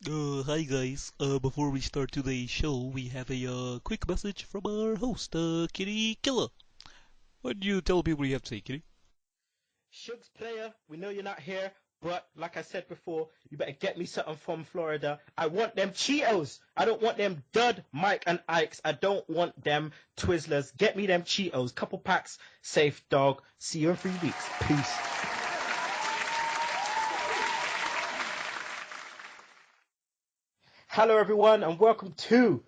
Hi guys. Before we start today's show, we have a quick message from our host, Kinny Killa. Why don't you tell people what you have to say, Kitty? Shugs player, we know you're not here, but like I said before, you better get me something from Florida. I want them Cheetos. I don't want them Dud, Mike, and Ikes. I don't want them Twizzlers. Get me them Cheetos. Couple packs, safe dog. See you in 3 weeks. Peace. Hello everyone and welcome to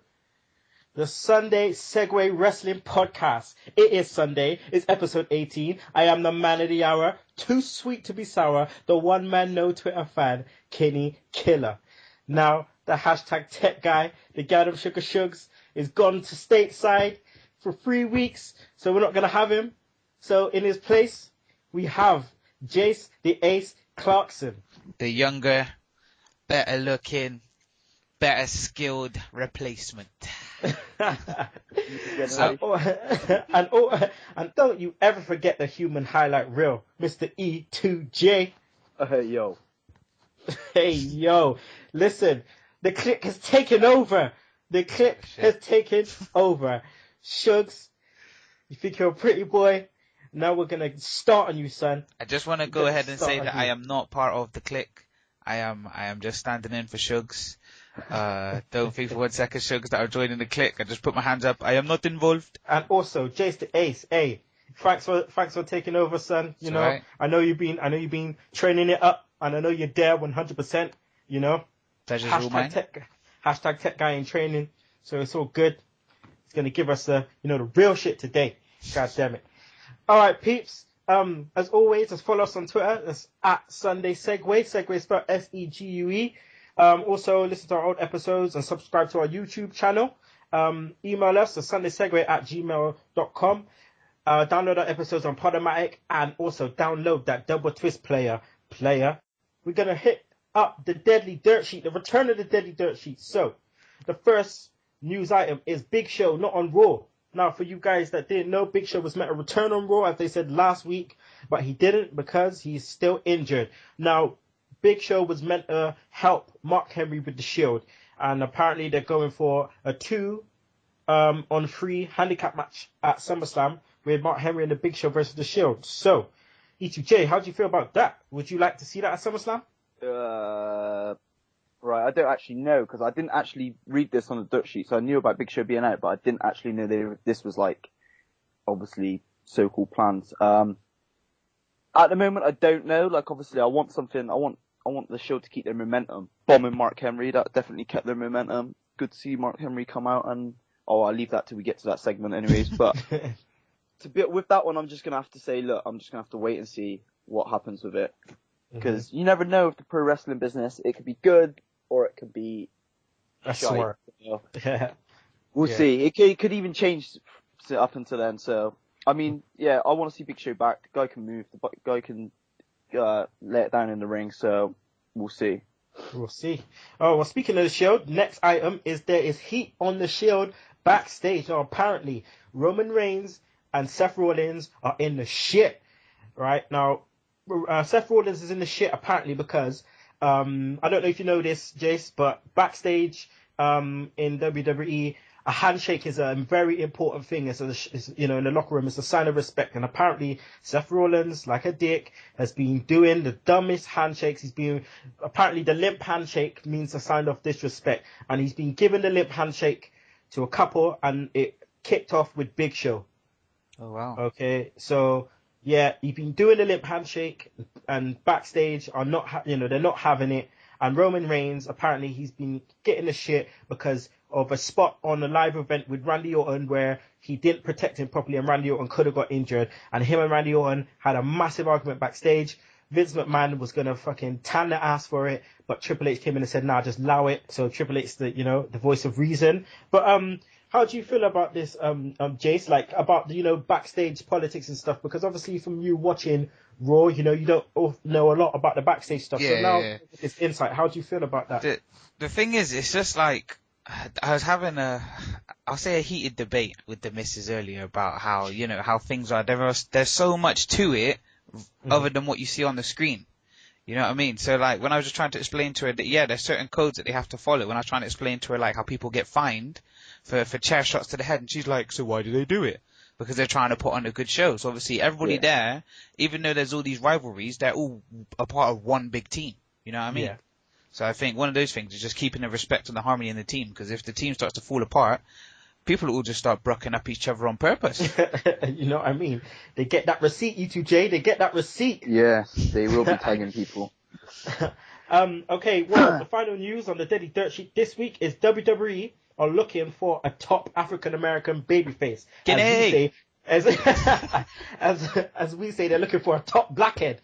the Sunday Segue Wrestling Podcast. It is Sunday. It's episode 18. I am the man of the hour, too sweet to be sour, the one man no Twitter fan, Kinny Killa. Now, the hashtag tech guy, the Gadam Sugar Shugs, is gone to stateside for 3 weeks, so we're not going to have him. So in his place, we have Jace the Ace Clarkson. The younger, better looking, better skilled replacement. and don't you ever forget the human highlight reel, Mr. E2J. Hey, yo. Hey, yo. Listen, the click has taken over. The click has taken over. Shugs, you think you're a pretty boy? Now we're going to start on you, son. I just want to go ahead and say that I am not part of the clique. I am just standing in for Shugs. Don't think for 1 second, Shugs, that are joining the clique. I just put my hands up. I am not involved. And also, Jace the Ace. Hey, thanks for taking over, son. You know, right. I know you've been training it up, and I know you're there 100%. You know, Pleasure's all mine. Hashtag tech guy in training. So it's all good. It's gonna give us the real shit today. God damn it. All right, peeps. As always, just follow us on Twitter. That's at Sunday Segue. Segue is spelled SEGUE. Also, listen to our old episodes and subscribe to our YouTube channel. Email us at sundaysegue@gmail.com. Download our episodes on Podomatic and also download that Double Twist player. We're going to hit up the Deadly Dirt Sheet, the return of the Deadly Dirt Sheet. So, the first news item is Big Show not on Raw. Now, for you guys that didn't know, Big Show was meant to return on Raw, as they said last week, but he didn't because he's still injured. Now, Big Show was meant to help Mark Henry with the Shield, and apparently they're going for a 2-on-3 handicap match at SummerSlam with Mark Henry and the Big Show versus the Shield. So, E2J, how do you feel about that? Would you like to see that at SummerSlam? Right, I don't actually know, because I didn't actually read this on the dirt sheet, so I knew about Big Show being out, but I didn't actually know this was, like, obviously, so-called plans. At the moment, I don't know. Like, obviously, I want the show to keep their momentum. Bombing Mark Henry, that definitely kept their momentum. Good to see Mark Henry come out, and I'll leave that till we get to that segment anyways. But with that one, I'm just going to have to say, look, I'm just going to have to wait and see what happens with it. Because you never know with the pro wrestling business. It could be good, or it could be shite. We'll see. It could even change up until then. So, I mean, yeah, I want to see Big Show back. The guy can move. The guy can lay it down in the ring. So, we'll see. We'll see. Oh, well, speaking of the Shield, next item is there is heat on the Shield backstage. Now, apparently, Roman Reigns and Seth Rollins are in the shit. Right? Now, Seth Rollins is in the shit apparently because I don't know if you know this, Jace, but backstage in WWE, a handshake is a very important thing. It's in the locker room, it's a sign of respect. And apparently, Seth Rollins, like a dick, has been doing the dumbest handshakes. Apparently, the limp handshake means a sign of disrespect, and he's been given the limp handshake to a couple, and it kicked off with Big Show. Oh wow. Okay, so. Yeah, he's been doing the limp handshake, and backstage are not, they're not having it. And Roman Reigns, apparently, he's been getting the shit because of a spot on a live event with Randy Orton where he didn't protect him properly, and Randy Orton could have got injured. And him and Randy Orton had a massive argument backstage. Vince McMahon was gonna fucking tan the ass for it, but Triple H came in and said, "Nah, just allow it." So Triple H, the voice of reason. But how do you feel about this, Jace? Like, about backstage politics and stuff? Because obviously, from you watching Raw, you don't know a lot about the backstage stuff. So now, this insight, how do you feel about that? The thing is, it's just like, I was having I'll say a heated debate with the missus earlier about how, how things are. There's so much to it other than what you see on the screen. You know what I mean? So like when I was just trying to explain to her that yeah, there's certain codes that they have to follow. When I was trying to explain to her like how people get fined for chair shots to the head, and she's like, so why do they do it? Because they're trying to put on a good show. So obviously everybody there, even though there's all these rivalries, they're all a part of one big team. You know what I mean? Yeah. So I think one of those things is just keeping the respect and the harmony in the team. Because if the team starts to fall apart, people will just start brucking up each other on purpose. You know what I mean? They get that receipt, E2J. They get that receipt. Yes, they will be tagging people. Okay, well, the final news on the Deadly Dirt Sheet this week is WWE are looking for a top African American babyface. As we say, they're looking for a top blackhead.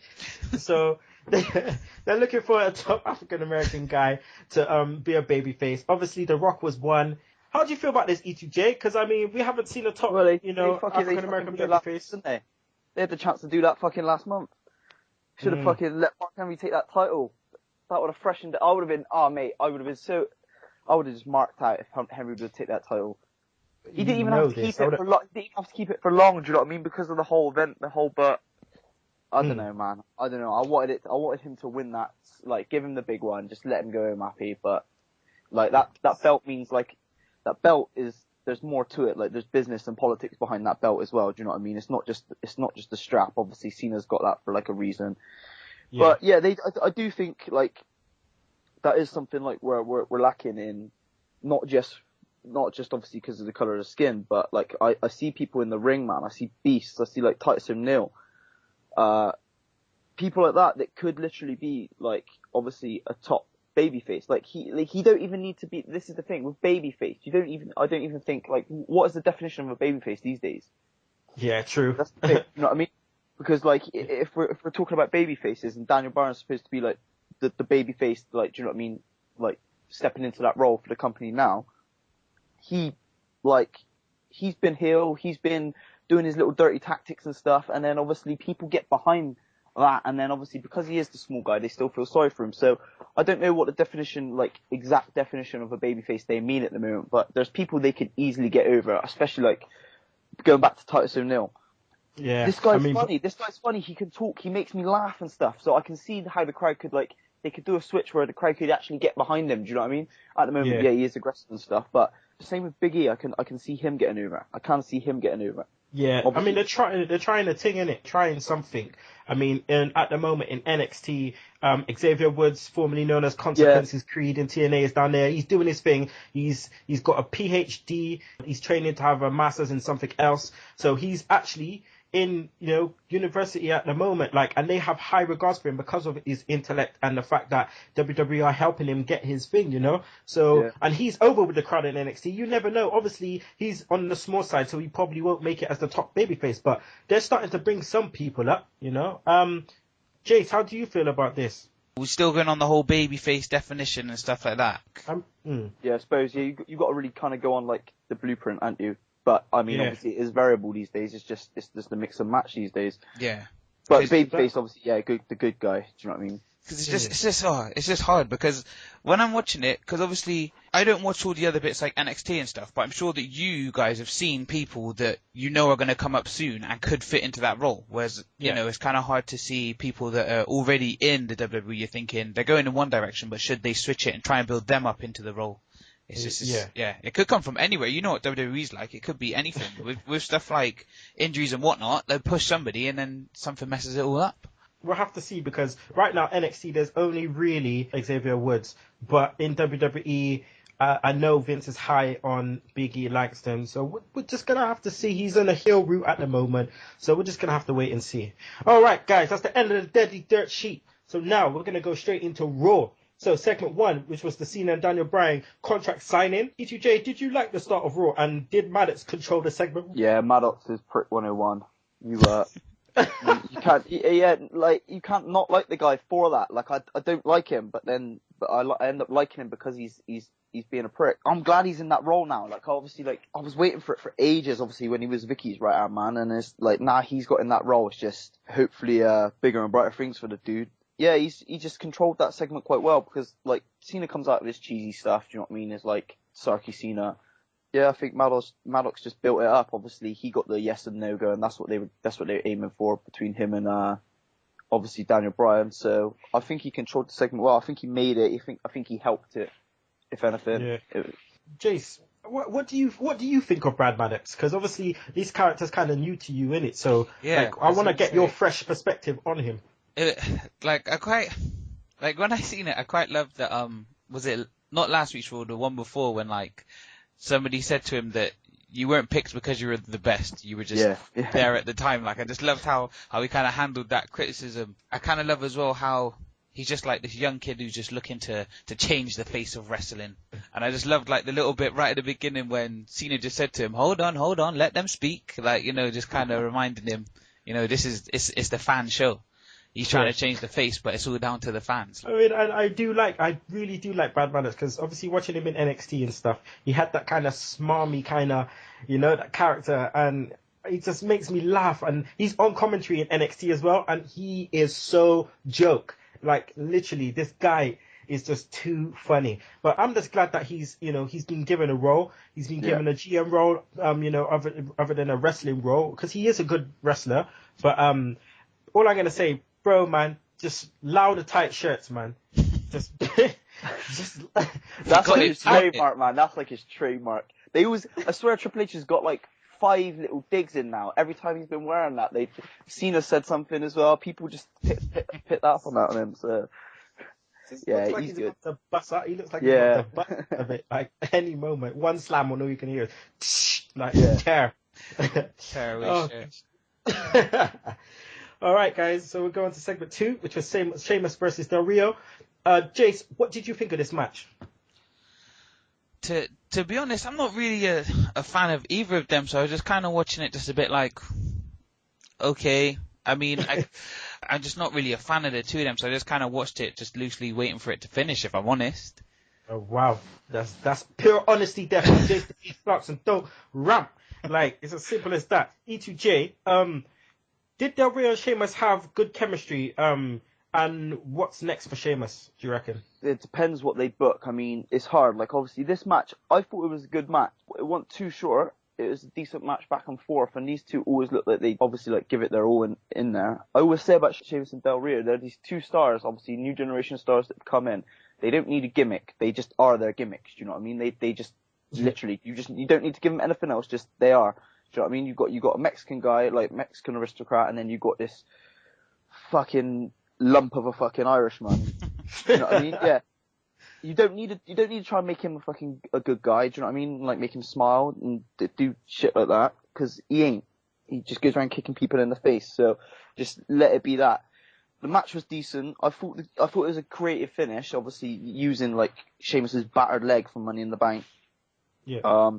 So they're looking for a top African American guy to be a babyface. Obviously, The Rock was one. How do you feel about this, E2J? Because I mean, we haven't seen a top, African American babyface. Didn't they? They had the chance to do that fucking last month. Should have fucking let Mark Henry take that title. That would have freshened it. I would have been, I would have just marked out if Henry would take that title. He didn't even have to keep it for long. He didn't have to keep it for long. Do you know what I mean? Because of the whole event, but I don't know, man. I don't know. I wanted him to win that. Like, give him the big one. Just let him go home happy. But like that belt means like that belt is. There's more to it. Like, there's business and politics behind that belt as well. Do you know what I mean? It's not just the strap. Obviously, Cena's got that for like a reason. Yeah. But yeah, I do think like that is something like we're lacking in, not just obviously because of the color of the skin, but like I see people in the ring, man. I see beasts. I see like Titus O'Neil, people like that could literally be like obviously a top babyface. Like he don't even need to be. This is the thing with babyface. I don't even think like what is the definition of a babyface these days? Yeah, true. That's the thing. You know what I mean? Because like if we're talking about baby faces and Daniel Bryan's supposed to be like the baby face, like do you know what I mean? Like stepping into that role for the company now, he's been heel, he's been doing his little dirty tactics and stuff, and then obviously people get behind that, and then obviously because he is the small guy, they still feel sorry for him. So I don't know what the definition, like exact definition of a baby face they mean at the moment, but there's people they could easily get over, especially like going back to Titus O'Neil. Yeah, this guy's funny. This guy's funny. He can talk. He makes me laugh and stuff. So I can see how the crowd could they could do a switch where the crowd could actually get behind him. Do you know what I mean? At the moment, yeah he is aggressive and stuff. But the same with Big E. I can see him getting over. I can see him getting over. Yeah, obviously. I mean they're trying a thing in it, trying something. I mean, at the moment in NXT, Xavier Woods, formerly known as Consequences Creed in TNA, is down there. He's doing his thing. He's got a PhD. He's training to have a master's in something else. So he's actually in university at the moment, and they have high regards for him because of his intellect and the fact that WWE are helping him get his thing, So and he's over with the crowd in NXT. You never know. Obviously, he's on the small side, so he probably won't make it as the top babyface. But they're starting to bring some people up, Jace, how do you feel about this? We're still going on the whole babyface definition and stuff like that. Yeah, I suppose you got to really kind of go on like the blueprint, aren't you? But I mean, obviously, it is variable these days. It's just the mix and match these days. Yeah. But babyface, obviously, the good guy. Do you know what I mean? Because it's just hard because when I'm watching it, because obviously I don't watch all the other bits like NXT and stuff, but I'm sure that you guys have seen people that are going to come up soon and could fit into that role. Whereas it's kind of hard to see people that are already in the WWE. You're thinking they're going in one direction, but should they switch it and try and build them up into the role? It's just, it could come from anywhere. You know what WWE's like. It could be anything. with stuff like injuries and whatnot, they'll push somebody and then something messes it all up. We'll have to see because right now NXT there's only really Xavier Woods, but in WWE I know Vince is high on Big E Langston, so we're just gonna have to see. He's on a heel route at the moment, so we're just gonna have to wait and see. All right, guys, that's the end of the Deadly Dirt Sheet. So now we're gonna go straight into Raw. So segment 1, which was the Cena and Daniel Bryan contract signing. E2J, did you like the start of Raw, and did Maddox control the segment? Yeah, Maddox is prick 101. You can't not like the guy for that. Like I don't like him, but I end up liking him because he's being a prick. I'm glad he's in that role now. Like obviously, I was waiting for it for ages. Obviously, when he was Vicky's right hand man, and it's like now he's got in that role. It's just hopefully bigger and brighter things for the dude. Yeah, he just controlled that segment quite well because like Cena comes out with this cheesy stuff. Do you know what I mean? It's like sarky Cena. Yeah, I think Maddox just built it up. Obviously, he got the yes and no go, and that's what they were aiming for between him and obviously Daniel Bryan. So I think he controlled the segment well. I think he made it. I think he helped it, if anything. Yeah. Jace, what do you think of Brad Maddox? Because obviously these characters kind of new to you, innit? So Yeah, I want to get your fresh perspective on him. When I seen it, I quite loved that. Was it not last week's Raw, the one before, when like somebody said to him that you weren't picked because you were the best, you were just there at the time. Like, I just loved how he kind of handled that criticism. I kind of love as well how he's just like this young kid who's just looking to change the face of wrestling. And I just loved like the little bit right at the beginning when Cena just said to him, hold on, let them speak. Like, just kind of reminding him, it's the fan show. He's trying to change the face, but it's all down to the fans. I mean, I really do like Brad Maddox, because obviously watching him in NXT and stuff, he had that kind of smarmy kind of, that character, and it just makes me laugh. And he's on commentary in NXT as well, and he is so joke. Like, literally, this guy is just too funny. But I'm just glad that he's been given a role. He's been given a GM role, other than a wrestling role, because he is a good wrestler. But all I'm gonna say, bro, man, just loud tight shirts, man. Just that's like his trademark, man. That's like his trademark. I swear Triple H has got like 5 little digs in now. Every time he's been wearing that, Cena said something as well. People just pick that up on that on him. So yeah, like he's good. About to bust out. He looks like he's about to bust of it. Like any moment, one slam, or all you can hear is like tear. All right, guys. So we're going to segment 2, which was Sheamus versus Del Rio. Jace, what did you think of this match? To be honest, I'm not really a fan of either of them, so I was just kind of watching it just a bit like, okay. I mean, I'm just not really a fan of the two of them, so I just kind of watched it just loosely waiting for it to finish, if I'm honest. Oh, wow. That's pure honesty there from Jace the Clarkson. Don't ramp. Like, it's as simple as that. E2J, did Del Rio and Sheamus have good chemistry? And what's next for Sheamus, do you reckon? It depends what they book. I mean, it's hard. Like, obviously, this match, I thought it was a good match. It wasn't too short. It was a decent match back and forth, and these two always look like they obviously like give it their all in there. I always say about Sheamus and Del Rio, they're these two stars, obviously new generation stars that come in. They don't need a gimmick. They just are their gimmicks. Do you know what I mean? They just literally, you don't need to give them anything else. Just they are. Do you know what I mean? You got a Mexican guy, like Mexican aristocrat, and then you got this fucking lump of a fucking Irishman. Do you know what I mean? Yeah. You don't need to try and make him a good guy. Do you know what I mean? Like, make him smile and do shit like that, because he ain't. He just goes around kicking people in the face. So just let it be that. The match was decent. I thought it was a creative finish. Obviously using like Sheamus's battered leg from Money in the Bank. Yeah. I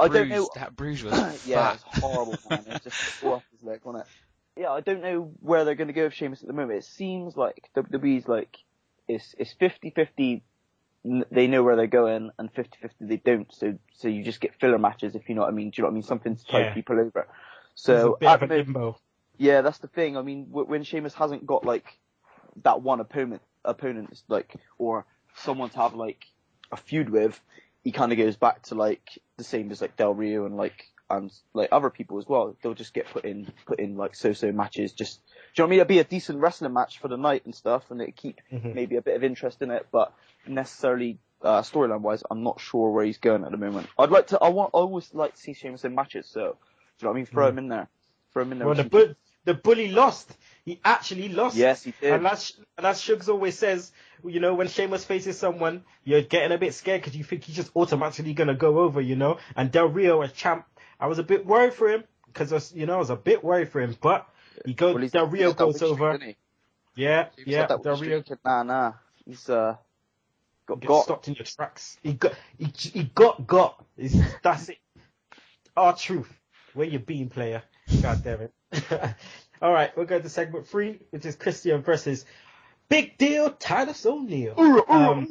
don't know. That bruise was it's horrible, man. It just tore off his leg, wasn't it? Yeah, I don't know where they're going to go with Sheamus at the moment. It seems like WWE's like it's 50-50. They know where they're going, and 50-50 they don't. So you just get filler matches, if you know what I mean. Do you know what I mean? Something to tide people over. So it's a bit of a limbo. Yeah, that's the thing. I mean, when Sheamus hasn't got like that one opponent, like, or someone to have like a feud with, he kind of goes back to like the same as like Del Rio and like other people as well. They'll just get put in like so matches. Just, do you know what I mean? It'd be a decent wrestling match for the night and stuff, and it'd keep maybe a bit of interest in it. But necessarily storyline wise, I'm not sure where he's going at the moment. I always like to see Sheamus in matches. So, do you know what I mean? Throw him in there. Well, the bully lost. He actually lost. Yes, he did. And as Sugs always says, when Sheamus faces someone, you're getting a bit scared because you think he's just automatically going to go over, And Del Rio, as champ, I was a bit worried for him because, I was a bit worried for him. But Del Rio goes over. Yeah. Del Rio. Nah. He's got stopped in your tracks. He got. That's it. Our truth. Where you been, player? God damn it. All right, we'll go to segment 3, which is Christian versus Big Deal Titus O'Neil. I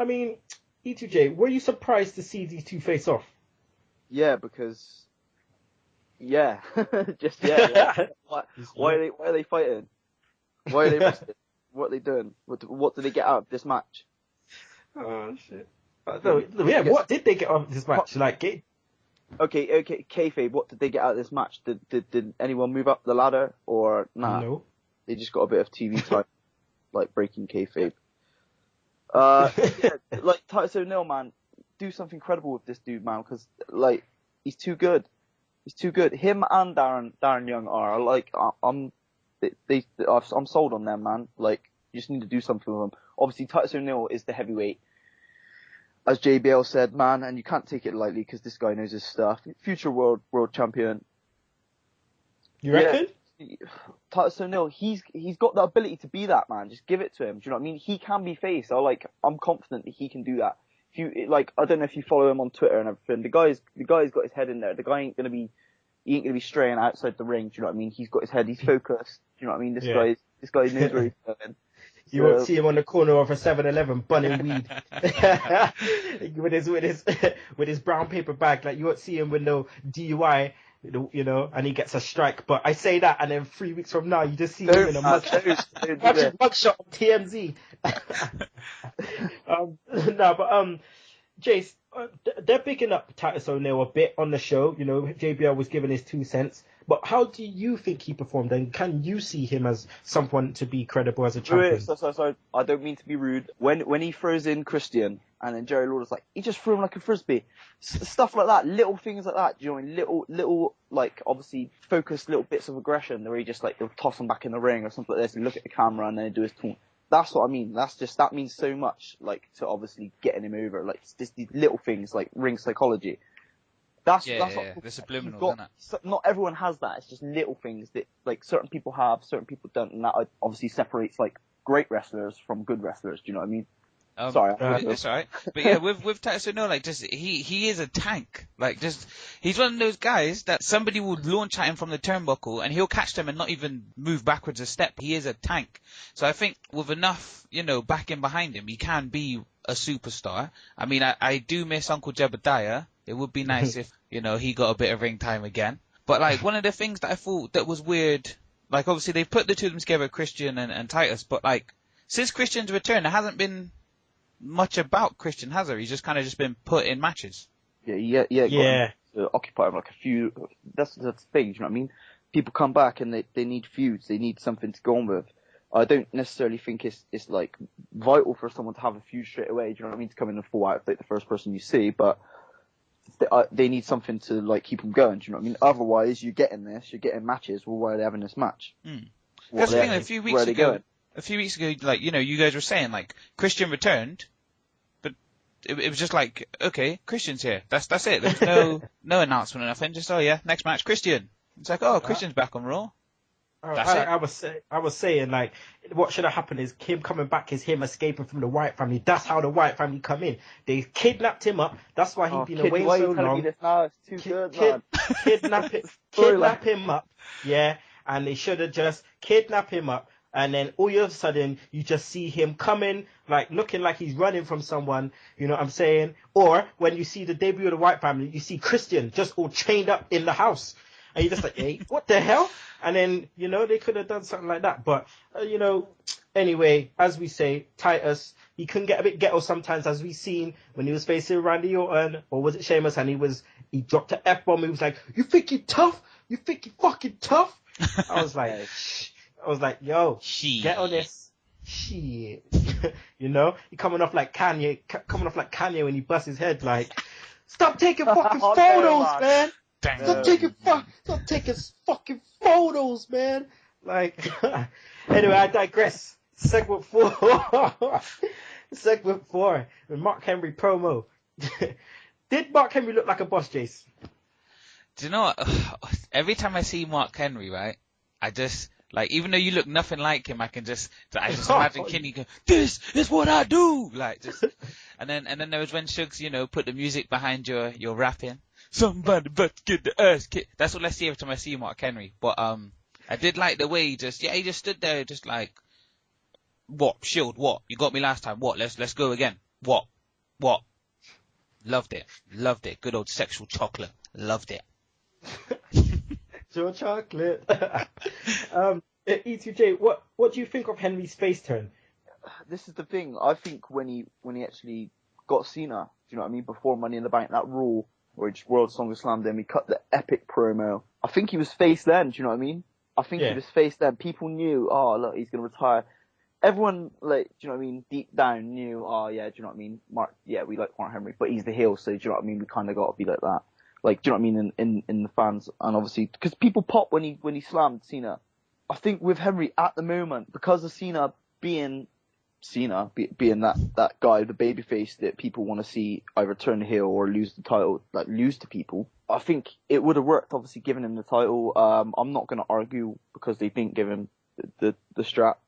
mean, E2J, were you surprised to see these two face off? Yeah, because just yeah. Why are they fighting? Why are they wrestling? What are they doing? What did they get out of this match? Oh shit! What did they get out of this match? Okay, kayfabe. What did they get out of this match? Did anyone move up the ladder or nah? No. They just got a bit of TV time, like breaking kayfabe. Yeah, like Titus O'Neil, man, do something incredible with this dude, man, because like he's too good. He's too good. Him and Darren Young are like I'm sold on them, man. Like you just need to do something with them. Obviously, Titus O'Neil is the heavyweight, as JBL said, man, and you can't take it lightly because this guy knows his stuff. Future world champion. You reckon? Yeah. Titus O'Neil, he's got the ability to be that, man. Just give it to him. Do you know what I mean? He can be face. I'm confident that he can do that. If you like, I don't know if you follow him on Twitter and everything. The guy's got his head in there. The guy ain't gonna be straying outside the ring. Do you know what I mean? He's got his head. He's focused. Do you know what I mean? This guy knows where he's going. You won't see him on the corner of a 7-Eleven bunning weed with his brown paper bag. Like you won't see him with no DUI, you know, and he gets a strike. But I say that, and then 3 weeks from now, you just see him in a mugshot on TMZ. Jace, they're picking up Titus O'Neil a bit on the show. You know, JBL was giving his 2 cents. But how do you think he performed? And can you see him as someone to be credible as a champion? So, I don't mean to be rude. When he throws in Christian, and then Jerry Lawler's like, he just threw him like a frisbee. Stuff like that, little things like that. Do you know what I mean? Little, like, obviously focused little bits of aggression where he just, like, they'll toss him back in the ring or something like this and look at the camera and then do his taunt. That's what I mean. That means so much, like, to obviously getting him over. Like, just these little things, like ring psychology. That's what, the subliminal, isn't it? Not everyone has that. It's just little things that like certain people have, certain people don't, and that obviously separates like great wrestlers from good wrestlers. Do you know what I mean? Sorry, it's alright. But yeah, with Titus O'Neil, like just he is a tank. Like just he's one of those guys that somebody will launch at him from the turnbuckle and he'll catch them and not even move backwards a step. He is a tank. So I think with enough, you know, backing behind him, he can be a superstar. I mean, I do miss Uncle Jebediah. It would be nice if, you know, he got a bit of ring time again. But like one of the things that I thought that was weird, like obviously they've put the two of them together, Christian and Titus, but like since Christian's return, there hasn't been much about Christian, has there? He's just kind of just been put in matches. Yeah. To occupy him like a few. That's the thing. Do you know what I mean? People come back and they need feuds. They need something to go on with. I don't necessarily think it's like vital for someone to have a feud straight away. Do you know what I mean? To come in and fall out like the first person you see, but they need something to like keep them going. Do you know what I mean? Otherwise, you're getting matches. Well, why are they having this match? That's the thing. A few weeks ago, like you know, you guys were saying like Christian returned, but it was just like, okay, Christian's here. That's it. There was no announcement or nothing. Just next match, Christian. It's like, Christian's back on Raw. I was saying, like, what should have happened is him coming back is him escaping from the Wyatt family. That's how the Wyatt family come in. They kidnapped him up. That's why he'd been away so long. It's too good, man. Kidnap him up. Yeah, and they should have just kidnapped him up. And then all of a sudden, you just see him coming, like, looking like he's running from someone, you know what I'm saying? Or, when you see the debut of the Wyatt family, you see Christian just all chained up in the house. And you're just like, hey, what the hell? And then, you know, they could have done something like that. But, you know, anyway, as we say, Titus, he can get a bit ghetto sometimes, as we've seen when he was facing Randy Orton, or was it Sheamus, and he dropped an F-bomb. He was like, you think you're tough? You think you're fucking tough? I was like, yo, get on this. Shit. You know, he coming off like Kanye when he busts his head, like, stop taking fucking photos, man. Stop taking fucking photos, man. Like, anyway, I digress. Segment 4. Segment 4. The Mark Henry promo. Did Mark Henry look like a boss, Jace? Do you know what? Every time I see Mark Henry, right, I just, like, even though you look nothing like him, I just imagine Kinny go, this is what I do! Like, just, and then there was when Sugs, you know, put the music behind your rapping. Somebody but get the ass kicked. That's what I see every time I see Mark Henry. But I did like the way he just stood there just like, what? Shield, what? You got me last time, what? Let's go again. What? Loved it. Good old sexual chocolate. Loved it. Sexual chocolate. E2J, what do you think of Henry's face turn? This is the thing. I think when he actually got Cena, do you know what I mean? Before Money in the Bank, that Raw, where he just World Song slammed him. He cut the epic promo. I think he was face then, do you know what I mean? I think he was face then. People knew, oh, look, he's going to retire. Everyone, like, do you know what I mean, deep down knew, oh, yeah, do you know what I mean? We like Mark Henry, but he's the heel, so do you know what I mean? We kind of got to be like that. Like, do you know what I mean? In the fans. And obviously, because people pop when he slammed Cena. I think with Henry at the moment, because of Cena being that guy, the babyface that people want to see either turn heel or lose the title, like lose to people, I think it would have worked, obviously, giving him the title. I'm not going to argue because they didn't give him the strap.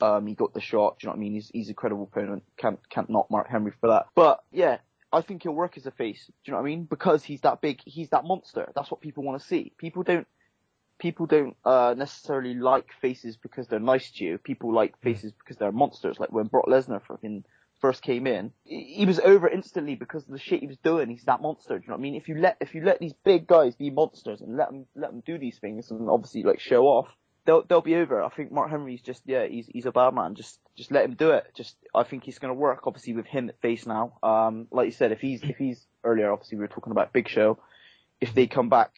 He got the shot, do you know what I mean? He's a credible opponent. Can't knock Mark Henry for that. But yeah, I think he'll work as a face, do you know what I mean? Because he's that big, he's that monster. That's what people want to see. People don't necessarily like faces because they're nice to you. People like faces because they're monsters. Like when Brock Lesnar first came in, he was over instantly because of the shit he was doing. He's that monster. Do you know what I mean? If you let these big guys be monsters and let them do these things and obviously like show off, they'll be over. I think Mark Henry's just he's a bad man. Just let him do it. I think he's gonna work. Obviously with him at face now. Like you said, if he's earlier, obviously we were talking about Big Show. If they come back.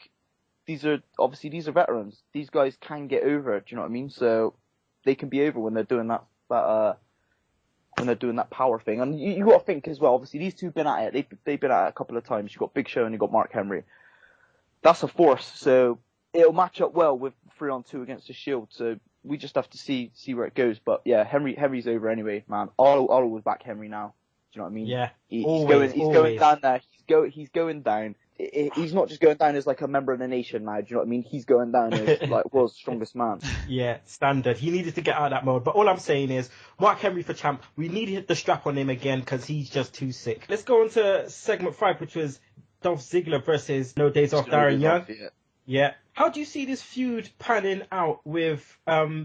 These are veterans. These guys can get over. Do you know what I mean? So they can be over when they're doing that power thing. And you got to think as well. Obviously, these two have been at it. They've been at it a couple of times. You got Big Show and you got Mark Henry. That's a force. So it'll match up well with 3-on-2 against the Shield. So we just have to see where it goes. But yeah, Henry's over anyway, man. I'll always back Henry now. Do you know what I mean? Yeah. He's going down there. He's going down. He's not just going down as like a member of the nation now, do you know what I mean? He's going down as like world's strongest man. Yeah, standard. He needed to get out of that mode. But all I'm saying is, Mark Henry for champ, we need to hit the strap on him again because he's just too sick. Let's go on to segment 5, which was Dolph Ziggler versus No Days Off Darren Young. Yeah. How do you see this feud panning out with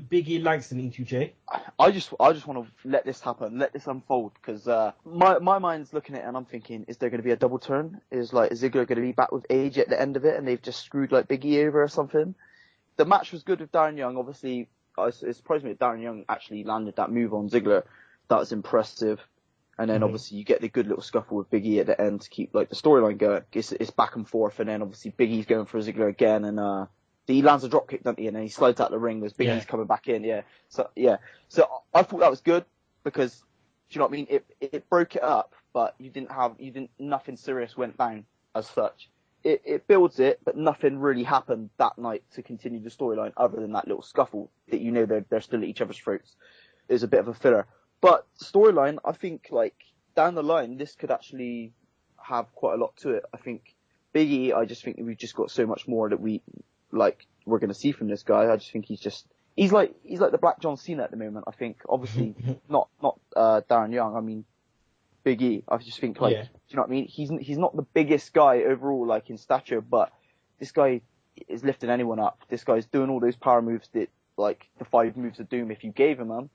Big E Langston, E2J? I just want to let this happen, let this unfold, because my mind's looking at it and I'm thinking, is there going to be a double turn? Is Ziggler going to be back with age at the end of it and they've just screwed like Big E over or something? The match was good with Darren Young. Obviously, it surprised me that Darren Young actually landed that move on Ziggler. That was impressive. And then obviously you get the good little scuffle with Big E at the end to keep like the storyline going. It's back and forth, and then obviously Big E's going for Ziggler again, and he lands a drop kick, doesn't he? And then he slides out the ring as Big E's coming back in. Yeah. So I thought that was good because, do you know what I mean? It broke it up, but nothing serious went down as such. It builds it, but nothing really happened that night to continue the storyline other than that little scuffle that they're still at each other's throats. It was a bit of a filler. But storyline, I think, like, down the line, this could actually have quite a lot to it. I think Big E, I just think we've just got so much more that we're going to see from this guy. I just think he's like the Black John Cena at the moment. I think, obviously, not Darren Young. I mean, Big E. I just think, like, do you know what I mean? He's not the biggest guy overall, like, in stature, but this guy is lifting anyone up. This guy's doing all those power moves that, like, the 5 moves of doom if you gave him them.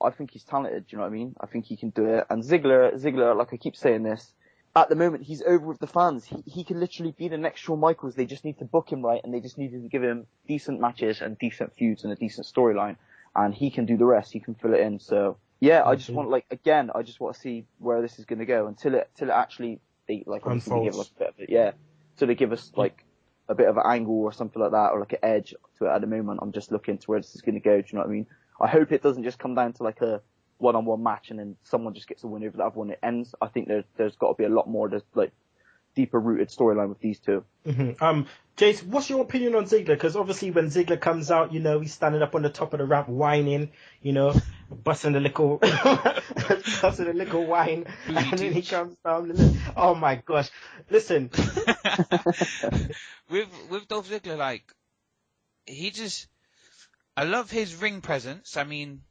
I think he's talented, do you know what I mean? I think he can do it. And Ziggler, like I keep saying this, at the moment he's over with the fans. He can literally be the next Shawn Michaels. They just need to book him right, and they just need to give him decent matches and decent feuds and a decent storyline, and he can do the rest. He can fill it in. So yeah, I just want I just want to see where this is going to go until it actually they give us a bit of it, till they give us like a bit of an angle or something like that, or like an edge to it. At the moment, I'm just looking to where this is going to go. Do you know what I mean? I hope it doesn't just come down to like a one-on-one match and then someone just gets a win over the other one. It ends. I think there's got to be a lot more like deeper rooted storyline with these two. Mm-hmm. Jace, what's your opinion on Ziggler? Because obviously when Ziggler comes out, he's standing up on the top of the ramp whining, busting a little whine, and then he comes down. Oh my gosh! Listen, with Dolph Ziggler, like I love his ring presence. I mean,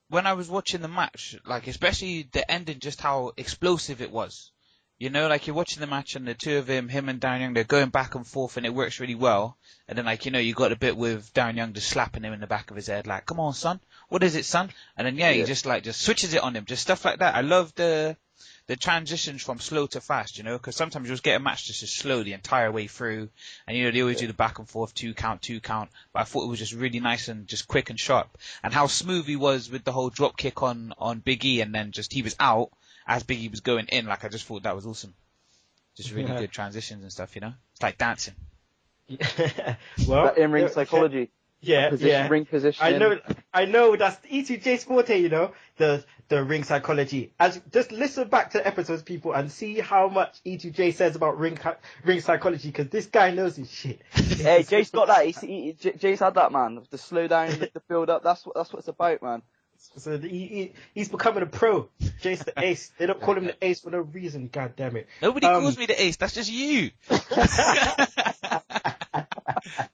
when I was watching the match, like, especially the ending, just how explosive it was. Like, you're watching the match and the two of him and Darren Young, they're going back and forth and it works really well. And then, like, you got a bit with Darren Young just slapping him in the back of his head, like, come on, son. What is it, son? And then, he just switches it on him. Just stuff like that. I love the transitions from slow to fast, because sometimes you'll get a match just slow the entire way through, and they always do the back and forth 2 count, but I thought it was just really nice and just quick and sharp, and how smooth he was with the whole drop kick on Big E, and then just he was out as Big E was going in. Like, I just thought that was awesome. Just really good transitions and stuff, you know? It's like dancing. Well, That in-ring psychology. yeah. Ring positioning. I know that's E2J's forte, you know, the ring psychology. Just listen back to the episodes, people, and see how much E2J says about ring psychology, because this guy knows his shit. Hey, Jace got that. Jace had that, man. The slow down, the build up. That's what it's about, man. So he's becoming a pro. Jace the ace. They don't call him the ace for no reason. God damn it. Nobody calls me the ace. That's just you.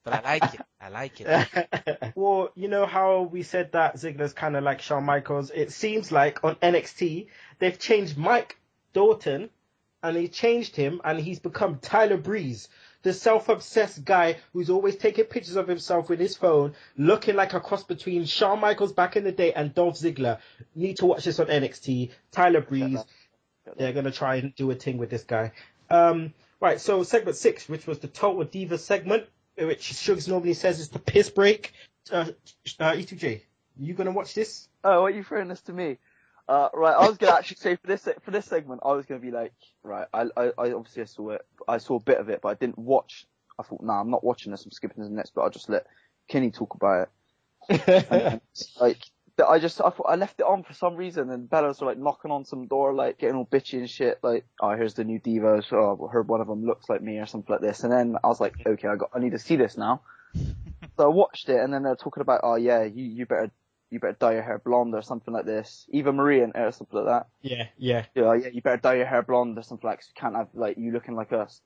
But I like it. I like it. Well, you know how we said that Ziggler's kind of like Shawn Michaels? It seems like on NXT, they've changed Mike Dalton, and they changed him, and he's become Tyler Breeze, the self-obsessed guy who's always taking pictures of himself with his phone, looking like a cross between Shawn Michaels back in the day and Dolph Ziggler. Need to watch this on NXT. Tyler Breeze. They're going to try and do a thing with this guy. Right, so segment 6, which was the Total Divas segment, which Suggs normally says is the piss break. E2J, you going to watch this? Oh, why are you throwing this to me? Right, I was gonna actually say for this segment, I was gonna be like, right, I obviously saw it, I saw a bit of it, but I didn't watch. I thought, nah, I'm not watching this. I'm skipping to the next bit. I'll just let Kenny talk about it. And, like, I thought I left it on for some reason, and Bella's like knocking on some door, like getting all bitchy and shit, like, oh, here's the new divas. Oh, I heard one of them looks like me or something like this. And then I was like, okay, I need to see this now. So I watched it, and then they're talking about, oh yeah, you better dye your hair blonde or something like this. Eva Marie and or something like that. Yeah. Yeah, you better dye your hair blonde or something like, so you can't have like you looking like us.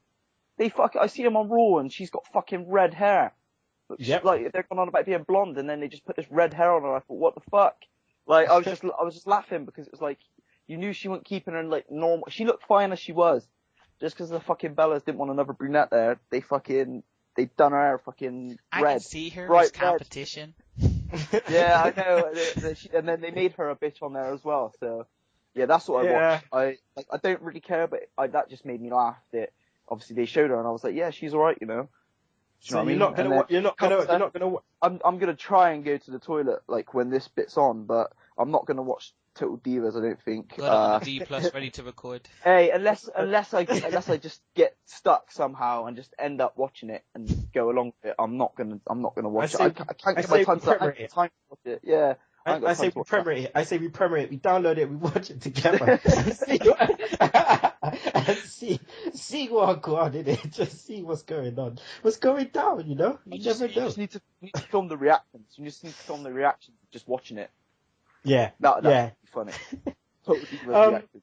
I see him on Raw and she's got fucking red hair. Yep. Like they're going on about being blonde and then they just put this red hair on her. I thought, what the fuck? Like I was just laughing because it was like you knew she wasn't keeping her like normal. She looked fine as she was. Just because the fucking Bellas didn't want another brunette there, they done her hair fucking red. I can see her as competition. Yeah, I know. And then they made her a bitch on there as well. So, yeah, that's what I watched. I don't really care, but that just made me laugh. That obviously they showed her, and I was like, yeah, she's alright, you know. So you're not gonna. I'm gonna try and go to the toilet like when this bit's on, but I'm not gonna watch Total Divas. I don't think. Got it on the D+ ready to record. Hey, unless I just get stuck somehow and just end up watching it and go along with it, I'm not gonna watch it. I can't get my time to watch it. Yeah. I say we premiere it, we download it, we watch it together, and see what go on in it, just see what's going on, what's going down, you know? You never know. You just need to film the reactions. You just need to film the reactions of just watching it. Yeah. That'd be funny. Totally reactions.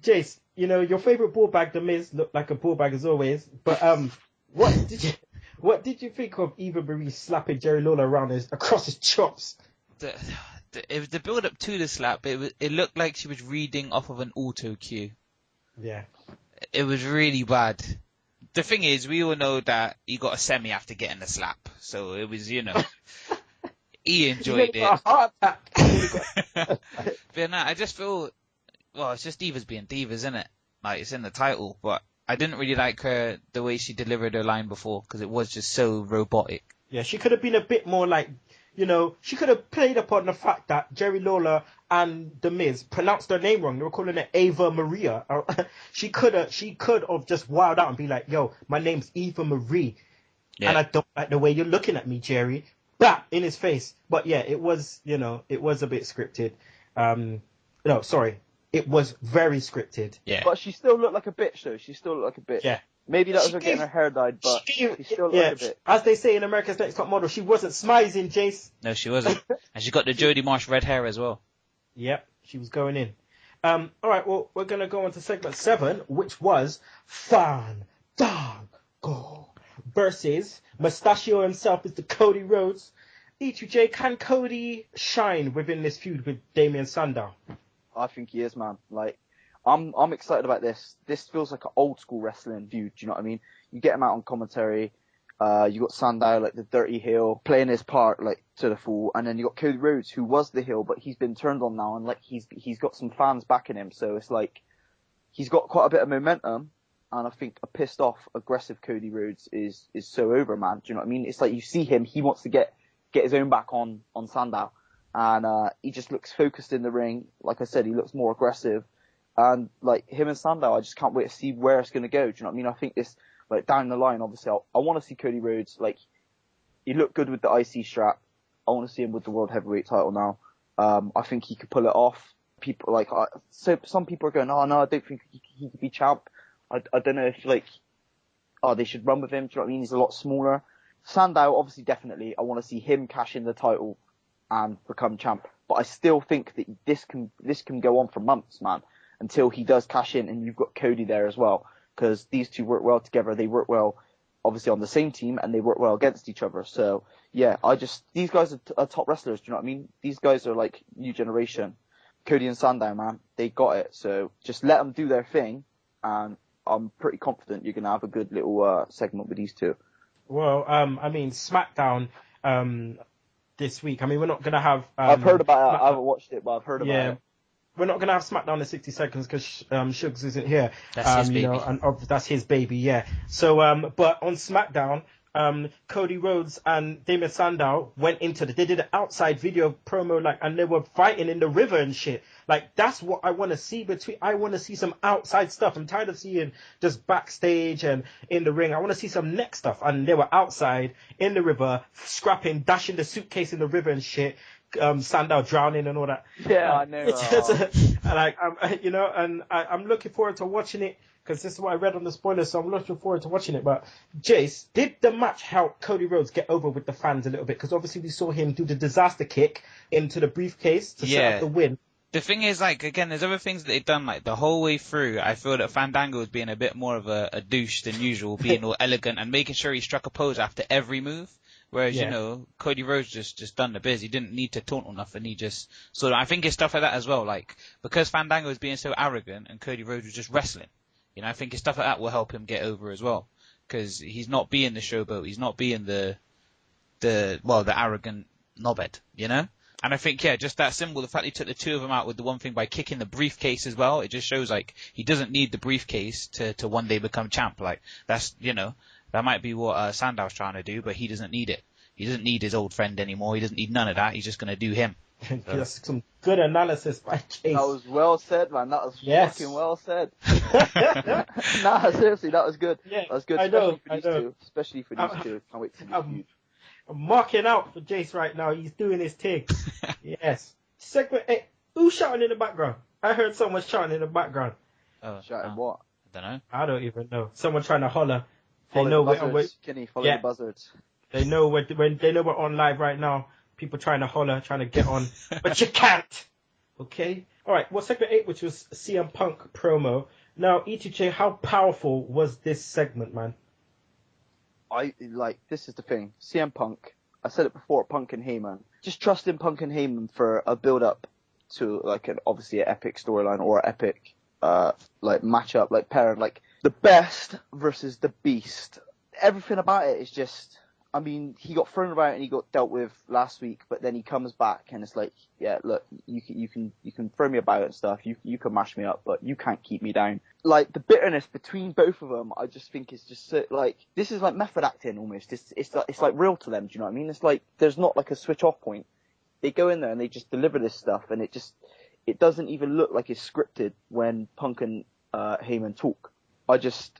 Jace, you know, your favourite ball bag, The Miz, looked like a ball bag as always, but what did you think of Eva Marie slapping Jerry Lawler around across his chops? It was the build up to the slap. It looked like she was reading off of an auto cue. Yeah. It was really bad. The thing is, we all know that he got a semi after getting the slap, so it was, you know, he enjoyed it. A heart attack. But no, I just feel, well, it's just divas being divas, isn't it? Like, it's in the title, but I didn't really like her, the way she delivered her line before, because it was just so robotic. Yeah, she could have been a bit more like, you know, she could have played upon the fact that Jerry Lawler and The Miz pronounced her name wrong. They were calling it Ava Maria. She could have just wowed out and be like, yo, my name's Eva Marie. Yeah. And I don't like the way you're looking at me, Jerry. Bap! In his face. But yeah, it was, you know, it was a bit scripted. No, sorry. It was very scripted. Yeah. But she still looked like a bitch, though. She still looked like a bitch. Yeah. Maybe that was her getting her hair dyed, but she still looked like a bitch. As they say in America's Next Top Model, she wasn't smizing, Jace. No, she wasn't. And she got the Jodie Marsh red hair as well. Yep, she was going in. Alright, well, we're going to go on to segment 7, which was Fandango versus Mustachio himself is the Cody Rhodes. E2J, can Cody shine within this feud with Damien Sandow? I think he is, man. Like, I'm excited about this. This feels like an old school wrestling feud. Do you know what I mean? You get him out on commentary. You got Sandow, like the dirty heel, playing his part like to the full, and then you got Cody Rhodes, who was the heel, but he's been turned on now, and like he's got some fans backing him. So it's like he's got quite a bit of momentum, and I think a pissed off, aggressive Cody Rhodes is so over, man. Do you know what I mean? It's like you see him, he wants to get his own back on Sandow, and he just looks focused in the ring. Like I said, he looks more aggressive. And like him and Sandow, I just can't wait to see where it's going to go. Do you know what I mean? I think this, like down the line, obviously, I want to see Cody Rhodes. Like, he looked good with the IC strap. I want to see him with the World Heavyweight title now. I think he could pull it off. People like, so some people are going, oh no, I don't think he could be champ. I don't know if like, oh, they should run with him. Do you know what I mean? He's a lot smaller. Sandow, obviously, definitely. I want to see him cash in the title and become champ. But I still think that this can go on for months, man, until he does cash in, and you've got Cody there as well, because these two work well together. They work well, obviously, on the same team, and they work well against each other. So yeah, these guys are top wrestlers. Do you know what I mean? These guys are like new generation. Cody and Sandow, man, they got it. So just let them do their thing, and I'm pretty confident you're gonna have a good little segment with these two. Well, I mean, SmackDown this week. I mean, we're not gonna have. I've heard about it. I haven't watched it, but I've heard about it. We're not gonna have SmackDown in 60 seconds because Sugs isn't here. That's his baby. That's his baby. Yeah. So, but on SmackDown, Cody Rhodes and Damien Sandow went into they did an outside video promo, like, and they were fighting in the river and shit. Like, that's what I want to see I want to see some outside stuff. I'm tired of seeing just backstage and in the ring. I want to see some neck stuff. And they were outside in the river, scrapping, dashing the suitcase in the river and shit. Sandow drowning and all that. Yeah, I know. I'm looking forward to watching it, because this is what I read on the spoilers, so I'm looking forward to watching it. But Jace, did the match help Cody Rhodes get over with the fans a little bit? Because obviously we saw him do the disaster kick into the briefcase to set up the win. The thing is, like, again, there's other things that they've done, like, the whole way through. I feel that Fandango was being a bit more of a douche than usual, being all elegant and making sure he struck a pose after every move. Whereas, you know, Cody Rhodes just done the biz. He didn't need to taunt or nothing. He just sort of, I think it's stuff like that as well. Like, because Fandango was being so arrogant and Cody Rhodes was just wrestling. You know, I think it's stuff like that will help him get over as well. Because he's not being the showboat. He's not being the arrogant knobhead, you know? And I think, yeah, just that symbol, the fact he took the two of them out with the one thing by kicking the briefcase as well, it just shows, like, he doesn't need the briefcase to one day become champ. Like, that's, you know, that might be what Sandow's trying to do, but he doesn't need it. He doesn't need his old friend anymore. He doesn't need none of that. He's just going to do him. So. That's some good analysis by Chase. That was well said, man. That was fucking well said. Nah, seriously, that was good. Yeah, that was good. Especially for these two. Can't wait to see you. I'm marking out for Jace right now. He's doing his thing. Yes. Segment 8. Who's shouting in the background? I heard someone shouting in the background. Shouting what? I don't know. I don't even know. Someone trying to holler. Follow the buzzards. Kenny, follow the buzzards. They know when they know we're on live right now. People trying to holler, trying to get on, but you can't. Okay. All right. Well, segment 8, which was CM Punk promo. Now, E2J, how powerful was this segment, man? This is the thing. CM Punk. I said it before. Punk and Heyman. Just trust in Punk and Heyman for a build up to like obviously an epic storyline or an epic matchup, like pairing like the best versus the beast. Everything about it is just. I mean, he got thrown about and he got dealt with last week, but then he comes back and it's like, yeah, look, you can throw me about and stuff, you can mash me up, but you can't keep me down. Like the bitterness between both of them, I just think is just so, like, this is like method acting almost. It's like real to them. Do you know what I mean? It's like there's not like a switch off point. They go in there and they just deliver this stuff, and it doesn't even look like it's scripted when Punk and Heyman talk. Punk's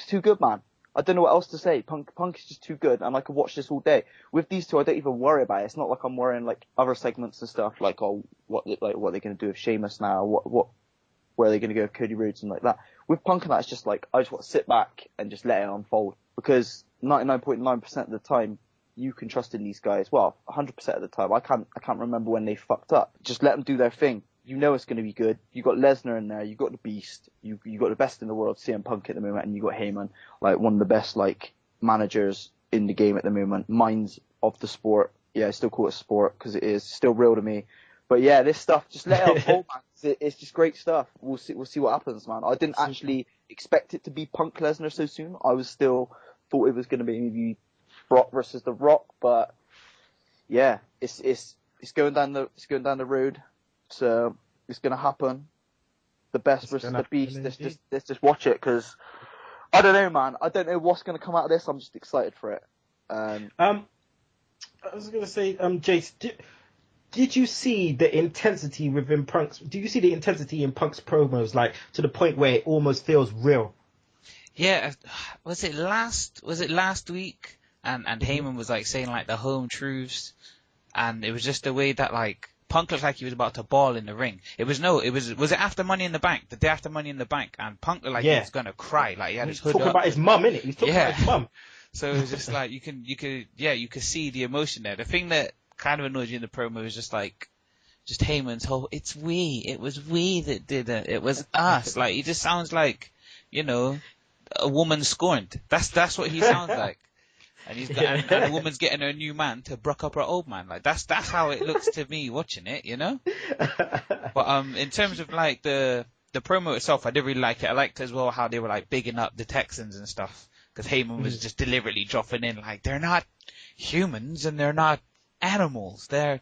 too good, man. I don't know what else to say. Punk is just too good, and I could watch this all day. With these two, I don't even worry about it. It's not like I'm worrying like other segments and stuff, like what they're going to do with Sheamus now, where are they going to go with Cody Rhodes and like that. With Punk and that, it's just like I just want to sit back and just let it unfold, because 99.9% of the time you can trust in these guys. Well, 100% of the time, I can't remember when they fucked up. Just let them do their thing. You know it's going to be good. You got Lesnar in there. You got the Beast. You got the best in the world, CM Punk at the moment, and you got Heyman, like one of the best like managers in the game at the moment. Minds of the sport. Yeah, I still call it sport because it is still real to me. But yeah, this stuff, just let it unfold, man. It's just great stuff. We'll see what happens, man. I didn't actually expect it to be Punk Lesnar so soon. I was still thought it was going to be maybe Brock versus The Rock, but yeah, it's going down the road. So it's going to happen. The best versus the beast. Let's just watch it, because I don't know, man. I don't know what's going to come out of this. I'm just excited for it. I was going to say, Jace, did you see the intensity within Punk's? Do you see the intensity in Punk's promos, like to the point where it almost feels real? Yeah, was it last week? And Heyman was like saying like the home truths, and it was just the way that like Punk looked like he was about to ball in the ring. Was it after Money in the Bank? The day after Money in the Bank, and Punk looked like he was gonna cry, like he had his hood talking up. about his mum, innit? He's talking about his mum. So it was just like you could see the emotion there. The thing that kind of annoyed you in the promo was just Heyman's whole it was we that did it. It was us. Like he just sounds like, a woman scorned. That's what he sounds like. And and a woman's getting her new man to bruck up her old man. Like that's how it looks to me watching it, But in terms of like the promo itself, I did really like it. I liked as well how they were like bigging up the Texans and stuff, because Heyman was just deliberately dropping in like they're not humans and they're not animals, they're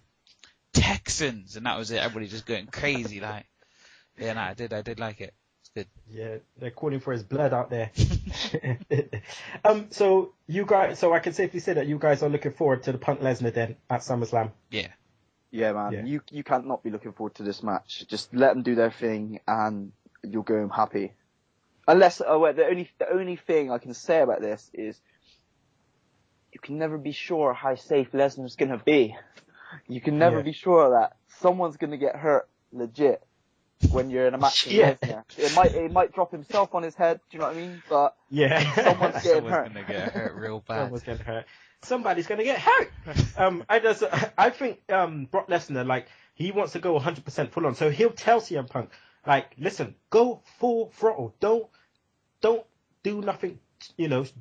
Texans, and that was it. Everybody just going crazy, like. Yeah, no, I did like it. It's good. Yeah, they're calling for his blood out there. So you guys, so I can safely say that you guys are looking forward to the Punk Lesnar then at SummerSlam. Yeah. Yeah, man. Yeah. You can't not be looking forward to this match. Just let them do their thing, and you'll go home happy. Unless, the only thing I can say about this is you can never be sure how safe Lesnar's gonna be. You can never be sure that someone's gonna get hurt legit when you're in a match with Lesnar. It might drop himself on his head, do you know what I mean? But someone's getting hurt. Gonna get hurt real bad. Someone's getting hurt. Somebody's gonna get hurt. I think Brock Lesnar, like, he wants to go 100% full on, so he'll tell CM Punk, like, listen, go full throttle. Don't do nothing,